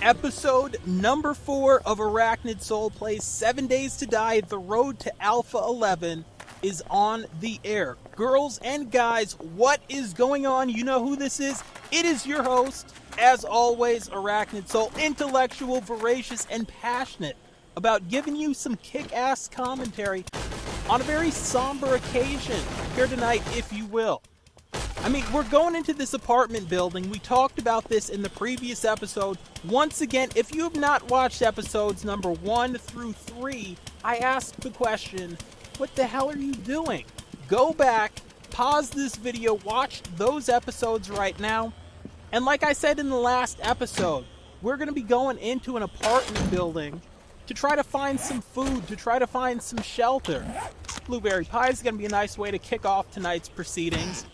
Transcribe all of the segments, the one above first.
Episode number 4 of Arachnid Soul Plays 7 Days to Die, The Road to Alpha 11 is on the air. Girls and guys, what is going on? You know who this is. It is your host, as always, Arachnid Soul, intellectual, voracious, and passionate about giving you some kick-ass commentary on a very somber occasion here tonight, if you will. I mean, we're going into this apartment building. We talked about this in the previous episode. Once again, if you have not watched episodes number 1 through 3, I asked the question, what the hell are you doing? Go back, pause this video, watch those episodes right now. And like I said in the last episode, we're going to be going into an apartment building to try to find some food, to try to find some shelter. Blueberry pie is going to be a nice way to kick off tonight's proceedings.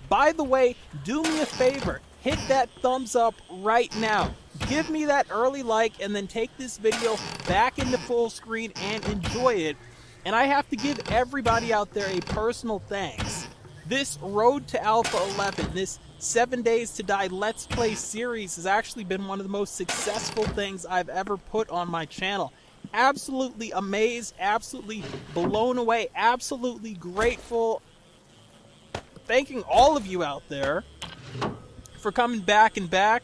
By the way, do me a favor, hit that thumbs up right now. Give me that early like and then take this video back into full screen and enjoy it. And I have to give everybody out there a personal thanks. This Road to Alpha 11, this 7 Days to Die Let's Play series has actually been one of the most successful things I've ever put on my channel. Absolutely amazed, absolutely blown away, absolutely grateful. Thanking all of you out there for coming back and back.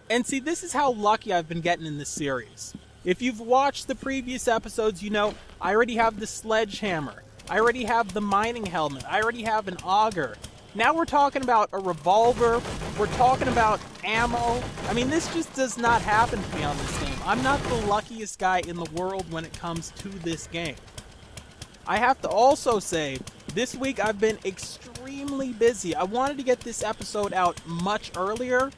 And see, this is how lucky I've been getting in this series. If you've watched the previous episodes, you know I already have the sledgehammer. I already have the mining helmet. I already have an auger. Now we're talking about a revolver. We're talking about ammo. I mean, this just does not happen to me on this game. I'm not the luckiest guy in the world when it comes to this game. I have to also say, this week I've been extremely busy. I wanted to get this episode out much earlier,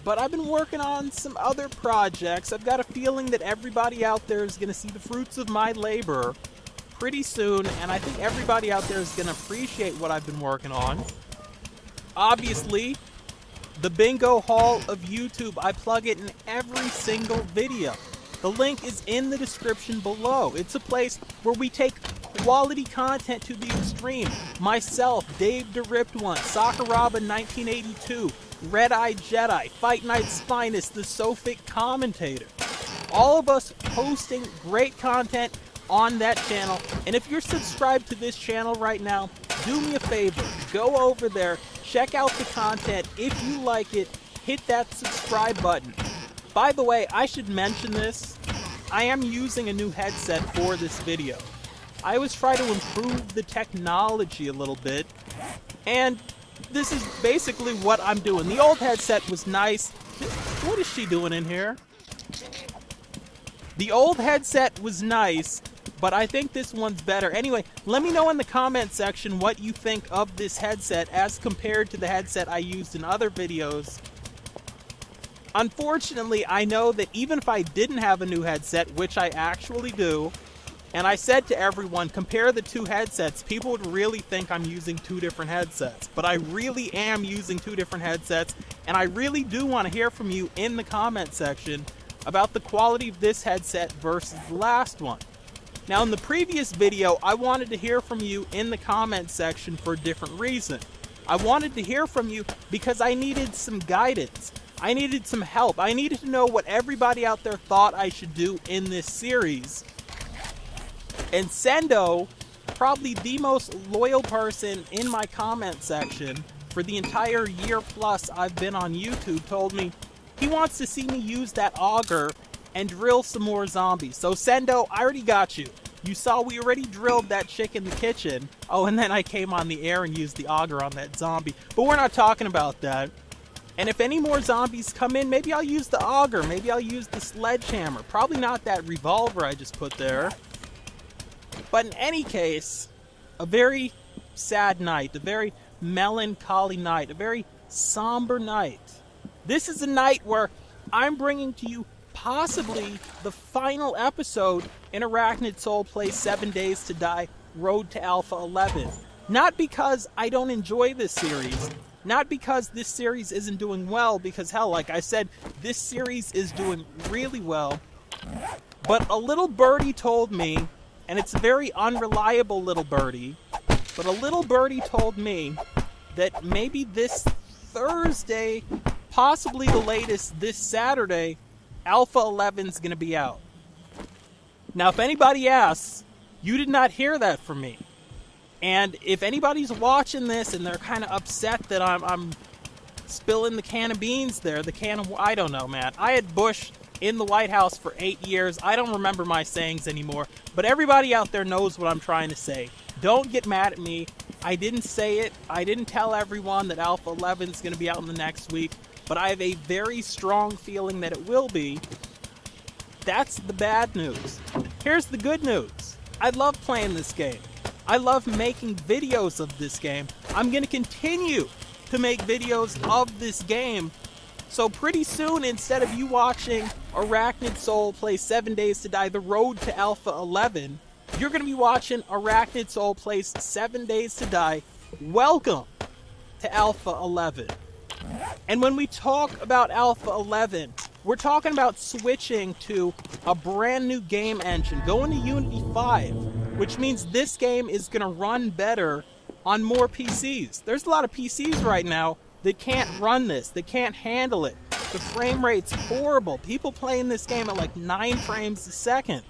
but I've been working on some other projects. I've got a feeling that everybody out there is going to see the fruits of my labor pretty soon, and I think everybody out there is going to appreciate what I've been working on. Obviously, the bingo hall of YouTube, I plug it in every single video. The link is in the description below. It's a place where we take quality content to the extreme. Myself, Dave the Ripped One, Sakuraba 1982, Red Eye Jedi, Fight Night's Finest, the Sophic Commentator. All of us posting great content on that channel. And if you're subscribed to this channel right now, do me a favor, go over there, check out the content. If you like it, hit that subscribe button. By the way, I should mention this. I am using a new headset for this video. I always try to improve the technology a little bit, and this is basically what I'm doing. The old headset was nice. What is she doing in here? The old headset was nice, but I think this one's better. Anyway, let me know in the comment section what you think of this headset as compared to the headset I used in other videos. Unfortunately, I know that even if I didn't have a new headset, which I actually do, and I said to everyone, compare the two headsets, people would really think I'm using two different headsets. But I really am using two different headsets, and I really do want to hear from you in the comment section about the quality of this headset versus the last one. Now, in the previous video, I wanted to hear from you in the comment section for a different reason. I wanted to hear from you because I needed some guidance. I needed some help. I needed to know what everybody out there thought I should do in this series. And Sendo, probably the most loyal person in my comment section for the entire year plus I've been on YouTube, told me he wants to see me use that auger and drill some more zombies. So Sendo, I already got you. You saw we already drilled that chick in the kitchen. Oh, and then I came on the air and used the auger on that zombie. But we're not talking about that. And if any more zombies come in, maybe I'll use the auger. Maybe I'll use the sledgehammer. Probably not that revolver I just put there. But in any case, a very sad night, a very melancholy night, a very somber night. This is a night where I'm bringing to you possibly the final episode in Arachnid Soul Plays 7 Days to Die, Road to Alpha 11. Not because I don't enjoy this series, not because this series isn't doing well, because hell, like I said, this series is doing really well, but a little birdie told me, and it's a very unreliable little birdie, but a little birdie told me that maybe this Thursday, possibly the latest this Saturday, Alpha 11's going to be out. Now, if anybody asks, you did not hear that from me. And if anybody's watching this and they're kind of upset that I'm spilling the can of beans there, I don't know, man. I had Bush in the White House for 8 years. I don't remember my sayings anymore. But everybody out there knows what I'm trying to say. Don't get mad at me. I didn't say it. I didn't tell everyone that Alpha 11 is going to be out in the next week. But I have a very strong feeling that it will be. That's the bad news. Here's the good news. I love playing this game. I love making videos of this game. I'm going to continue to make videos of this game. So pretty soon, instead of you watching Arachnid Soul play 7 Days to Die, The Road to Alpha 11, you're going to be watching Arachnid Soul play 7 Days to Die, Welcome to Alpha 11. And when we talk about Alpha 11, we're talking about switching to a brand new game engine, going to Unity 5, which means this game is going to run better on more PCs. There's a lot of PCs right now that can't run this, that can't handle it. The frame rate's horrible. People playing this game at like 9 frames a second.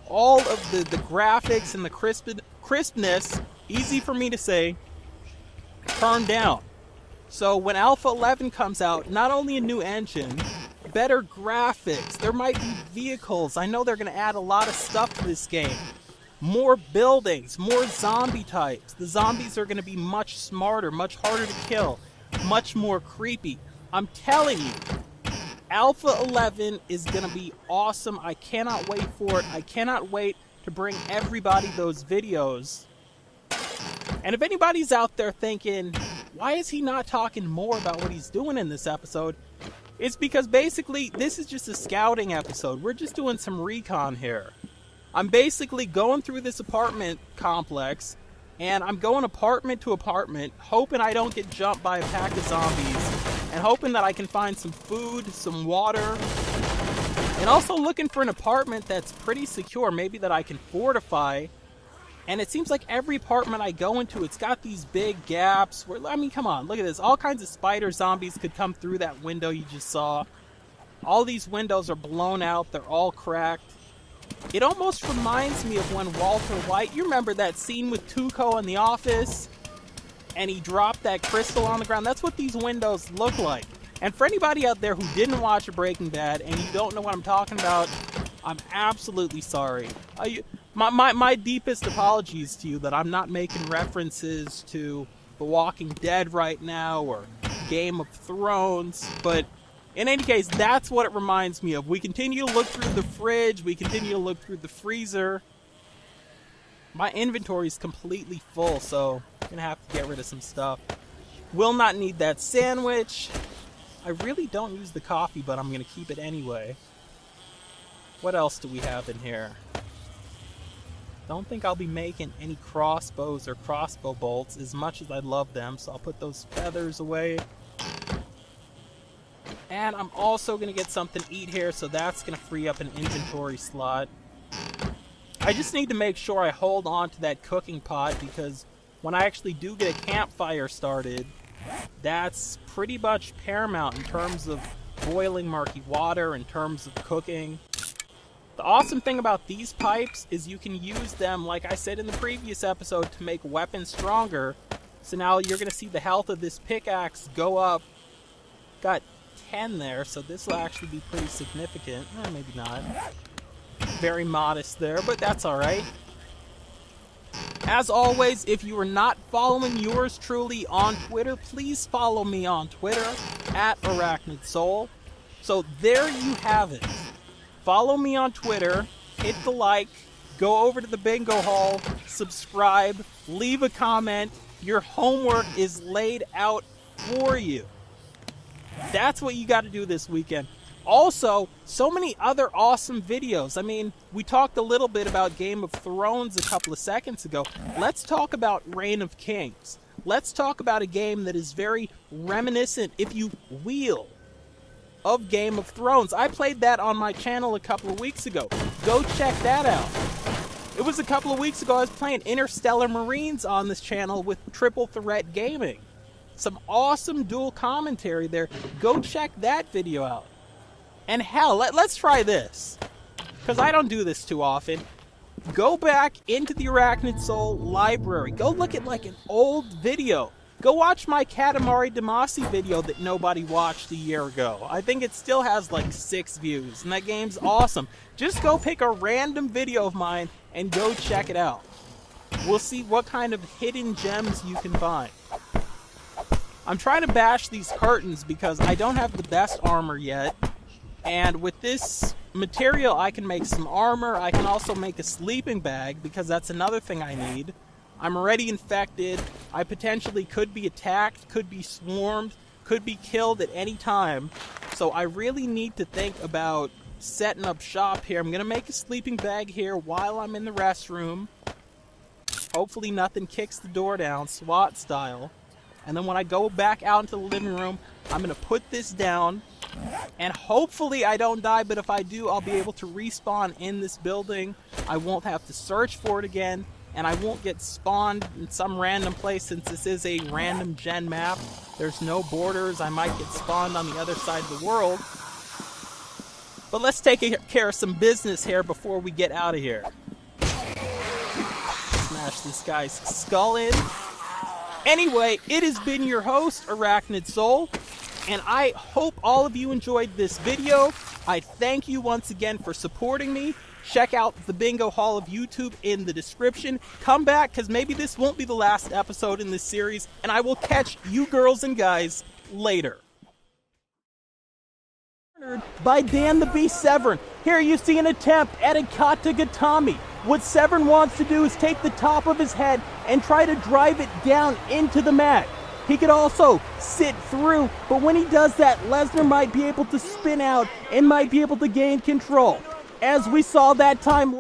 All of the graphics and the crispness, easy for me to say, turned down. So when Alpha 11 comes out, not only a new engine, better graphics, there might be vehicles. I know they're going to add a lot of stuff to this game. More buildings, more zombie types. The zombies are going to be much smarter, much harder to kill, much more creepy. I'm telling you, Alpha 11 is going to be awesome. I cannot wait for it. I cannot wait to bring everybody those videos. And if anybody's out there thinking, why is he not talking more about what he's doing in this episode? It's because basically this is just a scouting episode. We're just doing some recon here. I'm basically going through this apartment complex, and I'm going apartment to apartment, hoping I don't get jumped by a pack of zombies, and hoping that I can find some food, some water, and also looking for an apartment that's pretty secure, maybe that I can fortify. And it seems like every apartment I go into, it's got these big gaps where, I mean, come on, look at this. All kinds of spider zombies could come through that window you just saw. All these windows are blown out. They're all cracked. It almost reminds me of when Walter White, you remember that scene with Tuco in The Office? And he dropped that crystal on the ground. That's what these windows look like. And for anybody out there who didn't watch Breaking Bad and you don't know what I'm talking about, I'm absolutely sorry. My deepest apologies to you that I'm not making references to The Walking Dead right now or Game of Thrones, but in any case, that's what it reminds me of. We continue to look through the fridge, we continue to look through the freezer. My inventory is completely full, so I'm gonna have to get rid of some stuff. Will not need that sandwich. I really don't use the coffee, but I'm gonna keep it anyway. What else do we have in here? Don't think I'll be making any crossbows or crossbow bolts as much as I love them, so I'll put those feathers away. And I'm also going to get something to eat here, so that's going to free up an inventory slot. I just need to make sure I hold on to that cooking pot, because when I actually do get a campfire started, that's pretty much paramount in terms of boiling murky water, in terms of cooking. The awesome thing about these pipes is you can use them, like I said in the previous episode, to make weapons stronger. So now you're going to see the health of this pickaxe go up. Got 10 there, so this will actually be pretty significant. Maybe not. Very modest there, but that's alright. As always, if you are not following yours truly on Twitter, please follow me on Twitter, @ArachnidSoul. So there you have it. Follow me on Twitter, hit the like, go over to the bingo hall, subscribe, leave a comment. Your homework is laid out for you. That's what you got to do this weekend. Also, so many other awesome videos. I mean, we talked a little bit about Game of Thrones a couple of seconds ago. Let's talk about Reign of Kings. Let's talk about a game that is very reminiscent, if you will, of Game of Thrones. I played that on my channel a couple of weeks ago. Go check that out. It was a couple of weeks ago I was playing Interstellar Marines on this channel with Triple Threat Gaming. Some awesome dual commentary there. Go check that video out. And hell, let's try this, because I don't do this too often. Go back into the Arachnid Soul library. Go look at like an old video. Go watch my Katamari Damacy video that nobody watched a year ago. I think it still has like 6 views, and that game's awesome. Just go pick a random video of mine and go check it out. We'll see what kind of hidden gems you can find. I'm trying to bash these curtains because I don't have the best armor yet. And with this material, I can make some armor. I can also make a sleeping bag because that's another thing I need. I'm already infected. I potentially could be attacked, could be swarmed, could be killed at any time. So I really need to think about setting up shop here. I'm going to make a sleeping bag here while I'm in the restroom. Hopefully nothing kicks the door down, SWAT style. And then when I go back out into the living room, I'm going to put this down. And hopefully I don't die, but if I do, I'll be able to respawn in this building. I won't have to search for it again, and I won't get spawned in some random place since this is a random gen map. There's no borders. I might get spawned on the other side of the world. But let's take care of some business here before we get out of here. Smash this guy's skull in. Anyway, it has been your host, Arachnid Soul, and I hope all of you enjoyed this video. I thank you once again for supporting me. Check out the Bingo Hall of YouTube in the description. Come back, because maybe this won't be the last episode in this series, and I will catch you girls and guys later. By Dan the Beast Severn. Here you see an attempt at a Katagatami. What Severn wants to do is take the top of his head and try to drive it down into the mat. He could also sit through, but when he does that, Lesnar might be able to spin out and might be able to gain control. As we saw that time,